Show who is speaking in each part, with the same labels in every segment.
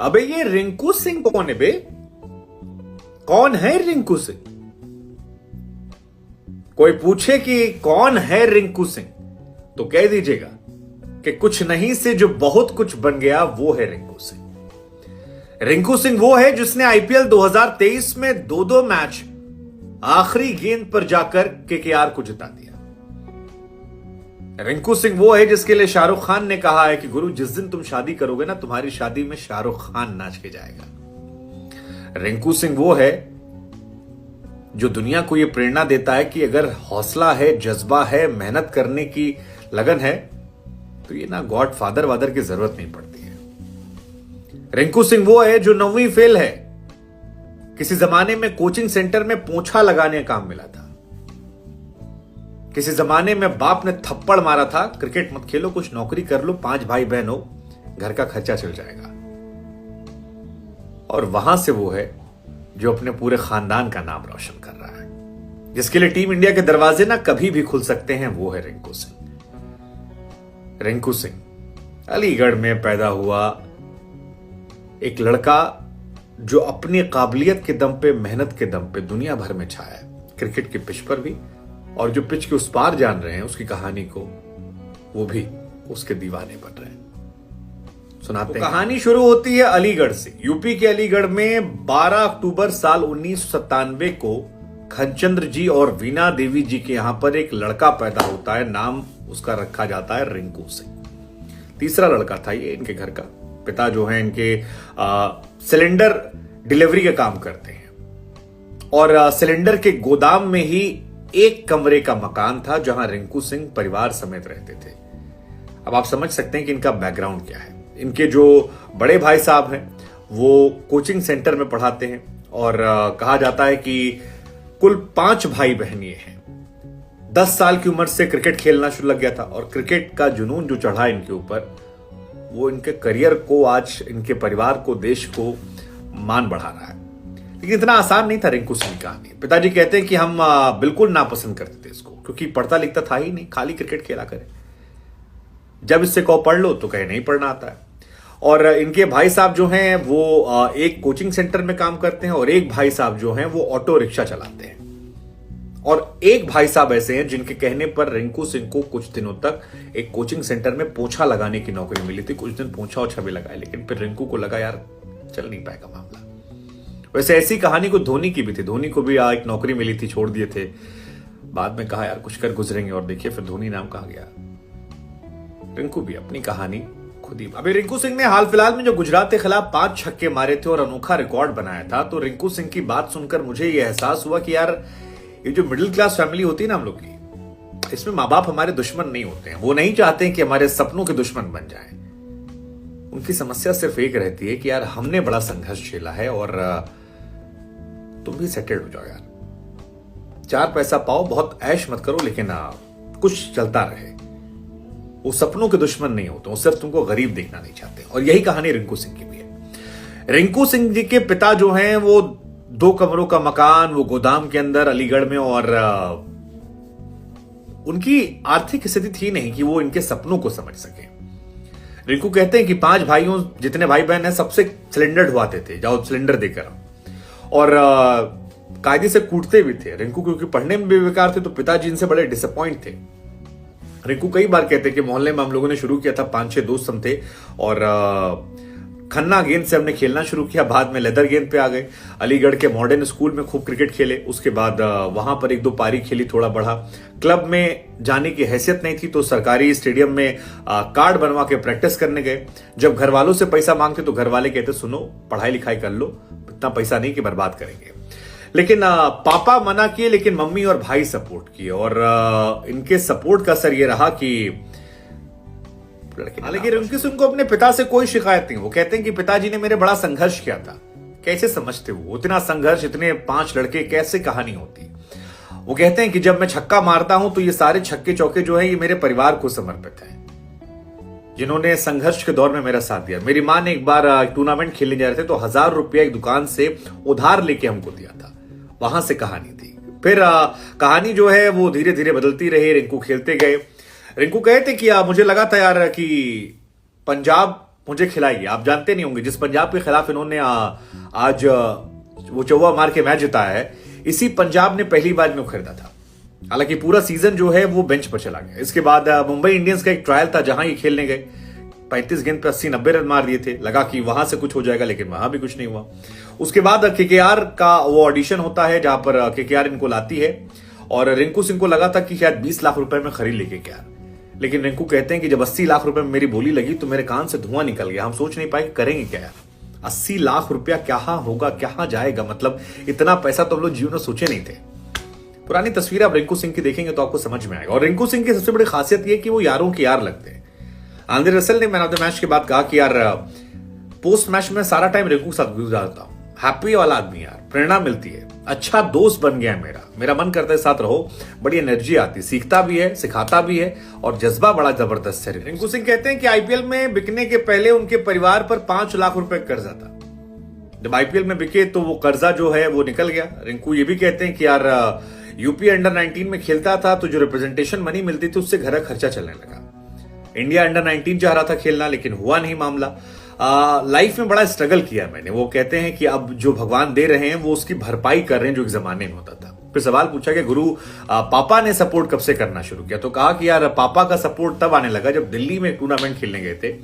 Speaker 1: अबे ये रिंकू सिंह कौन है बे? कौन है रिंकू सिंह? कोई पूछे कि कौन है रिंकू सिंह तो कह दीजिएगा कि कुछ नहीं से जो बहुत कुछ बन गया वो है रिंकू सिंह। रिंकू सिंह वो है जिसने आईपीएल 2023 में दो मैच आखिरी गेंद पर जाकर केकेआर को जिता दिया। रिंकू सिंह वो है जिसके लिए शाहरुख खान ने कहा है कि गुरु जिस दिन तुम शादी करोगे ना, तुम्हारी शादी में शाहरुख खान नाच के जाएगा। रिंकू सिंह वो है जो दुनिया को यह प्रेरणा देता है कि अगर हौसला है, जज्बा है, मेहनत करने की लगन है तो ये ना गॉड फादर वादर की जरूरत नहीं पड़ती है। रिंकू सिंह वो है जो 9वीं फेल है। किसी जमाने में कोचिंग सेंटर में पोंछा लगाने का काम मिला था। किसी जमाने में बाप ने थप्पड़ मारा था, क्रिकेट मत खेलो, कुछ नौकरी कर लो, 5 भाई बहन हो, घर का खर्चा चल जाएगा। और वहां से वो है जो अपने पूरे खानदान का नाम रोशन कर रहा है, जिसके लिए टीम इंडिया के दरवाजे ना कभी भी खुल सकते हैं। वो है रिंकू सिंह। रिंकू सिंह अलीगढ़ में पैदा हुआ एक लड़का जो अपनी काबिलियत के दम पे, मेहनत के दम पे दुनिया भर में छाया है, क्रिकेट के पिच पर भी, और जो पिच के उस पार जान रहे हैं उसकी कहानी को, वो भी उसके दीवाने बन रहे हैं। सुनाते हैं। कहानी शुरू होती है अलीगढ़ से। यूपी के अलीगढ़ में 12 अक्टूबर साल 1997 को खनचंद्र जी और वीना देवी जी के यहां पर एक लड़का पैदा होता है। नाम उसका रखा जाता है रिंकू सिंह। तीसरा लड़का था ये इनके घर का। पिता जो है इनके सिलेंडर डिलीवरी का काम करते हैं और सिलेंडर के गोदाम में ही एक कमरे का मकान था जहां रिंकू सिंह परिवार समेत रहते थे। अब आप समझ सकते हैं कि इनका बैकग्राउंड क्या है। इनके जो बड़े भाई साहब हैं वो कोचिंग सेंटर में पढ़ाते हैं और कहा जाता है कि कुल 5 भाई बहन ये हैं। 10 साल की उम्र से क्रिकेट खेलना शुरू लग गया था और क्रिकेट का जुनून जो चढ़ा इनके ऊपर, वो इनके करियर को, आज इनके परिवार को, देश को मान बढ़ा रहा है। लेकिन इतना आसान नहीं था रिंकू सिंह की कहानी। पिताजी कहते हैं कि हम बिल्कुल नापसंद करते थे इसको, क्योंकि पढ़ता लिखता था ही नहीं, खाली क्रिकेट खेला करे। जब इससे कहो पढ़ लो तो कहे नहीं पढ़ना आता है। और इनके भाई साहब जो हैं वो एक कोचिंग सेंटर में काम करते हैं और एक भाई साहब जो हैं वो ऑटो रिक्शा चलाते हैं। और एक भाई साहब ऐसे हैं जिनके कहने पर रिंकू सिंह को कुछ दिनों तक एक कोचिंग सेंटर में पोंछा लगाने की नौकरी मिली थी। कुछ दिन पोंछा ओछा भी लगाए, लेकिन फिर रिंकू को लगा यार चल नहीं पाएगा मामला। वैसे ऐसी कहानी को धोनी की भी थी। धोनी को भी एक नौकरी मिली थी, छोड़ दिए थे, बाद में कहा यार कुछ कर गुजरेंगे, और देखिए फिर धोनी नाम कहा गया। रिंकू भी अपनी कहानी खुद ही। अभी रिंकू सिंह ने हाल फिलहाल में जो गुजरात के खिलाफ 5 छक्के मारे थे और अनोखा रिकॉर्ड बनाया था, तो रिंकू सिंह की बात सुनकर मुझे यह एहसास हुआ कि यार ये जो मिडिल क्लास फैमिली होती है ना हम लोग की, इसमें माँ बाप हमारे दुश्मन नहीं होते हैं। वो नहीं चाहते हैं कि हमारे सपनों के दुश्मन बन जाएं। उनकी समस्या सिर्फ एक रहती है कि यार हमने बड़ा संघर्ष झेला है और तुम भी सेटल्ड हो जाओ यार, 4 पैसा पाओ, बहुत ऐश मत करो, लेकिन कुछ चलता रहे। वो सपनों के दुश्मन नहीं होते, वो सिर्फ तुमको गरीब देखना नहीं चाहते। और यही कहानी रिंकू सिंह की भी है। रिंकू सिंह जी के पिता जो हैं वो 2 कमरों का मकान, वो गोदाम के अंदर अलीगढ़ में, और उनकी आर्थिक स्थिति थी नहीं कि वो इनके सपनों को समझ सके। रिंकू कहते हैं कि 5 भाइयों, जितने भाई बहन हैं, सबसे सिलेंडर ढुआते थे, जाओ सिलेंडर देकर, और कायदे से कूटते भी थे। रिंकू क्योंकि पढ़ने में भी बेकार थे तो पिताजी इनसे बड़े डिसअपॉइंट थे। रिंकू कई बार कहते कि मोहल्ले में हम लोगों ने शुरू किया था, 5-6 दोस्त हम थे, और खन्ना गेंद से हमने खेलना शुरू किया, बाद में लेदर गेंद पे आ गए। अलीगढ़ के मॉडर्न स्कूल में खूब क्रिकेट खेले, उसके बाद वहां पर 1-2 पारी खेली, थोड़ा बढ़ा। क्लब में जाने की हैसियत नहीं थी तो सरकारी स्टेडियम में कार्ड बनवा के प्रैक्टिस करने गए। जब घर वालों से पैसा मांगते तो घर वाले कहते सुनो पढ़ाई लिखाई कर लो, इतना पैसा नहीं कि बर्बाद करेंगे। लेकिन पापा मना किए, लेकिन मम्मी और भाई सपोर्ट किए, और इनके सपोर्ट का असर ये रहा कि लेकिन रिंकू सिंह को अपने पिता से कोई शिकायत नहीं। वो कहते हैं कि पिताजी ने मेरे बड़ा संघर्ष किया था। कैसे समझते हो इतना संघर्ष, इतने 5 लड़के, कैसे कहानी होती? वो कहते हैं कि जब मैं छक्का मारता हूं तो ये सारे छक्के चौके जो है ये मेरे परिवार को समर्पित है, जिन्होंने संघर्ष के दौर में मेरा साथ दिया। मेरी मां ने एक बार टूर्नामेंट खेलने जा रहे थे तो 1000 रुपया एक दुकान से उधार लेके हमको दिया था। वहां से कहानी थी। फिर कहानी जो है वो धीरे धीरे बदलती रही। रिंकू खेलते गए। रिंकू कहते कि मुझे लगा था यार कि पंजाब मुझे खिलाइए। आप जानते नहीं होंगे, जिस पंजाब के खिलाफ इन्होंने आज वो चौवा मार के मैच जिताया है, इसी पंजाब ने पहली बार में खरीदा था। हालांकि पूरा सीजन जो है वो बेंच पर चला गया। इसके बाद मुंबई इंडियंस का एक ट्रायल था जहां ये खेलने गए, 35 गेंद पे 80-90 रन मार दिए थे। लगा कि वहां से कुछ हो जाएगा, लेकिन वहां भी कुछ नहीं हुआ। उसके बाद केकेआर का वो ऑडिशन होता है जहां पर केकेआर इनको लाती है, और रिंकू सिंह को लगा था कि शायद 20 लाख रुपए में खरीद ले केकेआर, लेकिन रिंकू कहते हैं कि जब 80 लाख रुपए में मेरी बोली लगी तो मेरे कान से धुआं निकल गया। हम सोच नहीं पाए करेंगे क्या यार, 80 लाख रुपया कहां होगा, कहां जाएगा, मतलब इतना पैसा तो हम लोग जीवन में सोचे नहीं थे। पुरानी तस्वीर आप रिंकू सिंह की देखेंगे तो आपको समझ में आएगा। और रिंकू सिंह की सबसे बड़ी खासियत यह कि वो यारों के यार लगते हैं। आंद्रे रसेल ने मैन ऑफ द मैच के बाद कहा कि यार पोस्ट मैच में सारा टाइम रिंकू के साथ गुजारता हूं, हैप्पी वाला आदमी यार, प्रेरणा मिलती है, अच्छा दोस्त बन गया है मेरा मन करता है साथ रहो, बड़ी एनर्जी आती, सीखता भी है, सिखाता भी है, और जज्बा बड़ा जबरदस्त है। रिंकू सिंह कहते हैं कि आईपीएल में बिकने के पहले उनके परिवार पर 5 लाख रुपए कर्जा था। जब आईपीएल में बिके तो वो कर्जा जो है वो निकल गया। रिंकू ये भी कहते हैं कि यार यूपी अंडर 19 में खेलता था तो जो रिप्रेजेंटेशन मनी मिलती थी उससे घर का खर्चा चलने लगा। इंडिया अंडर 19 चाह रहा था खेलना, लेकिन हुआ नहीं मामला। लाइफ में बड़ा स्ट्रगल किया मैंने। वो कहते हैं कि अब जो भगवान दे रहे हैं वो उसकी भरपाई कर रहे हैं जो एक जमाने में होता था। फिर सवाल पूछा कि गुरु पापा ने सपोर्ट कब से करना शुरू किया, तो कहा कि यार पापा का सपोर्ट तब आने लगा जब दिल्ली में एक टूर्नामेंट खेलने गए थे,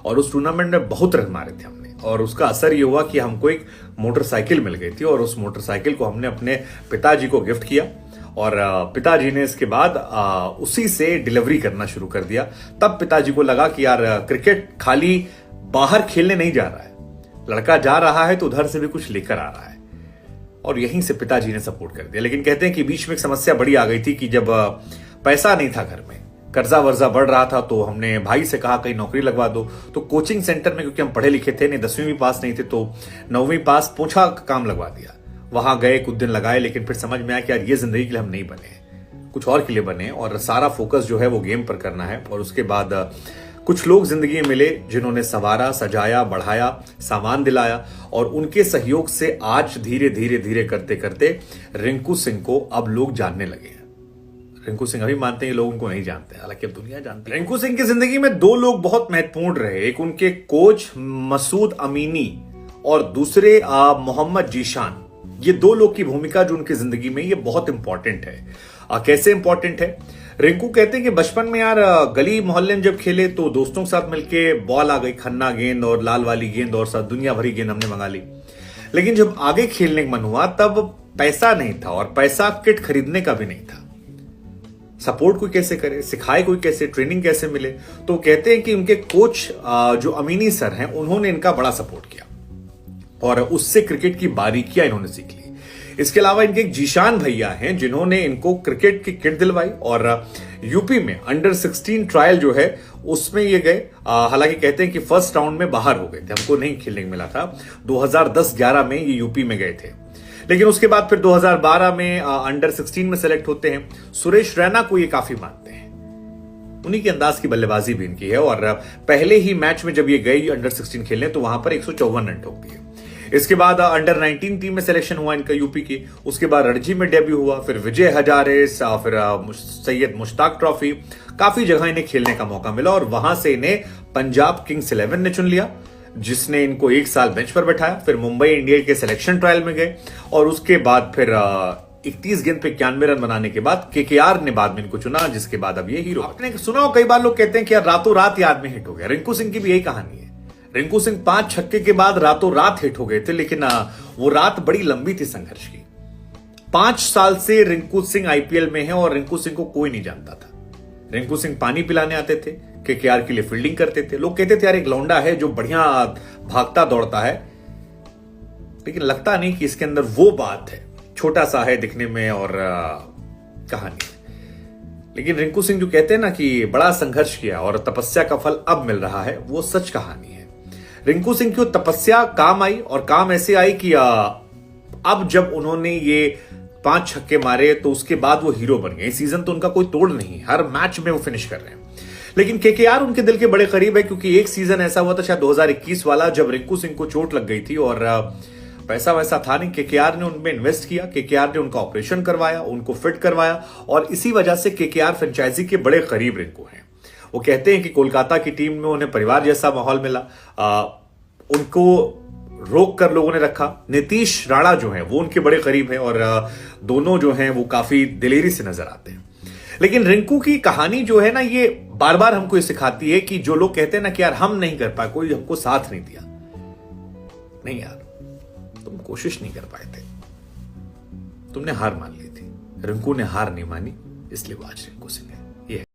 Speaker 1: और उस टूर्नामेंट में बहुत रन मारे थे हमने, और उसका असर ये हुआ कि हमको एक मोटरसाइकिल मिल गई थी, और उस मोटरसाइकिल को हमने अपने पिताजी को गिफ्ट किया, और पिताजी ने इसके बाद उसी से डिलीवरी करना शुरू कर दिया। तब पिताजी को लगा कि यार क्रिकेट खाली बाहर खेलने नहीं जा रहा है, लड़का जा रहा है तो उधर से भी कुछ लेकर आ रहा है, और यहीं से पिताजी ने सपोर्ट कर दिया। लेकिन कहते हैं कि बीच में एक समस्या बड़ी आ गई थी कि जब पैसा नहीं था घर में, कर्जा वर्जा बढ़ रहा था, तो हमने भाई से कहा कहीं नौकरी लगवा दो। तो कोचिंग सेंटर में, क्योंकि हम पढ़े लिखे थे नहीं, 10वीं भी पास नहीं थे, तो 9वीं पास पोछा का काम लगवा दिया। वहां गए, कुछ दिन लगाए, लेकिन फिर समझ में आया कि यार ये जिंदगी के लिए हम नहीं बने, कुछ और के लिए बने, और सारा फोकस जो है वो गेम पर करना है। और उसके बाद कुछ लोग जिंदगी में मिले जिन्होंने संवारा, सजाया, बढ़ाया, सामान दिलाया, और उनके सहयोग से आज धीरे धीरे धीरे करते करते रिंकू सिंह को अब लोग जानने लगे हैं। रिंकू सिंह अभी मानते हैं लोग उनको नहीं जानते, हालांकि अब दुनिया जानती है। रिंकू सिंह की जिंदगी में 2 लोग बहुत महत्वपूर्ण रहे, एक उनके कोच मसूद अमीनी और दूसरे मोहम्मद जीशान। ये 2 लोग की भूमिका जो उनकी जिंदगी में ये बहुत इंपॉर्टेंट है। कैसे इंपॉर्टेंट है? रिंकू कहते हैं कि बचपन में यार गली मोहल्ले में जब खेले तो दोस्तों के साथ मिलके बॉल आ गई, खन्ना गेंद और लाल वाली गेंद और सब दुनिया भरी गेंद हमने मंगा ली। लेकिन जब आगे खेलने का मन हुआ तब पैसा नहीं था, और पैसा किट खरीदने का भी नहीं था। सपोर्ट कोई कैसे करे, सिखाए कोई कैसे, ट्रेनिंग कैसे मिले? तो कहते हैं कि उनके कोच जो अमीनी सर हैं उन्होंने इनका बड़ा सपोर्ट किया, और उससे क्रिकेट की बारीकियां इन्होंने सीख ली। इसके अलावा इनके एक जीशान भैया हैं जिन्होंने इनको क्रिकेट की किट दिलवाई, और यूपी में अंडर 16 ट्रायल जो है उसमें ये गए। हालांकि कहते हैं कि फर्स्ट राउंड में बाहर हो गए थे, हमको नहीं खेलने को मिला था। 2010-11 में ये यूपी में गए थे, लेकिन उसके बाद फिर 2012 में अंडर 16 में सेलेक्ट होते हैं। सुरेश रैना को ये काफी मानते हैं, उन्हीं के अंदाज की बल्लेबाजी भी इनकी है, और पहले ही मैच में जब ये गई अंडर 16 खेलने तो वहां पर 154 रन ठोक दिए। इसके बाद अंडर 19 टीम में सिलेक्शन हुआ इनका यूपी की, उसके बाद रणजी में डेब्यू हुआ, फिर विजय हजारे, फिर सैयद मुश्ताक ट्रॉफी, काफी जगह इन्हें खेलने का मौका मिला, और वहां से इन्हें पंजाब किंग्स 11 ने चुन लिया, जिसने इनको 1 साल बेंच पर बैठाया। फिर मुंबई इंडियंस के सिलेक्शन ट्रायल में गए, और उसके बाद फिर 31 गेंद पे 91 रन बनाने के बाद केकेआर ने बाद में इनको चुना, जिसके बाद अब ये हीरो। आपने सुना हो कई बार लोग कहते हैं कि यार रातों रात ये आदमी हिट हो गया। रिंकू सिंह की भी यही कहानी है। रिंकू सिंह 5 छक्के के बाद रातों रात हिट हो गए थे, लेकिन वो रात बड़ी लंबी थी संघर्ष की। 5 साल से रिंकू सिंह आईपीएल में है, और रिंकू सिंह को कोई नहीं जानता था। रिंकू सिंह पानी पिलाने आते थे, केकेआर के लिए फील्डिंग करते थे। लोग कहते थे यार एक लौंडा है जो बढ़िया भागता दौड़ता है, लेकिन लगता नहीं कि इसके अंदर वो बात है। छोटा सा है दिखने में और कहानी, लेकिन रिंकू सिंह जो कहते हैं ना कि बड़ा संघर्ष किया और तपस्या का फल अब मिल रहा है, वो सच कहानी है। रिंकू सिंह की तपस्या काम आई, और काम ऐसे आई कि अब जब उन्होंने ये 5 छक्के मारे तो उसके बाद वो हीरो बन गए। इस सीजन तो उनका कोई तोड़ नहीं, हर मैच में वो फिनिश कर रहे हैं। लेकिन केकेआर उनके दिल के बड़े करीब है, क्योंकि एक सीजन ऐसा हुआ था शायद 2021 वाला, जब रिंकू सिंह को चोट लग गई थी और पैसा वैसा था नहीं। केकेआर ने उनमें इन्वेस्ट किया, केकेआर ने उनका ऑपरेशन करवाया, उनको फिट करवाया, और इसी वजह से केकेआर फ्रेंचाइजी के बड़े करीब रिंकू हैं। वो कहते हैं कि कोलकाता की टीम में उन्हें परिवार जैसा माहौल मिला। उनको रोक कर लोगों ने रखा। नीतीश राणा जो है वो उनके बड़े करीब हैं और दोनों जो हैं वो काफी दिलेरी से नजर आते हैं। लेकिन रिंकू की कहानी जो है ना, ये बार बार हमको ये सिखाती है कि जो लोग कहते हैं ना कि यार हम नहीं कर पाए, कोई हमको साथ नहीं दिया, नहीं यार, तुम कोशिश नहीं कर पाए थे, तुमने हार मान ली थी। रिंकू ने हार नहीं मानी, इसलिए वो आज रिंकू सिंह है।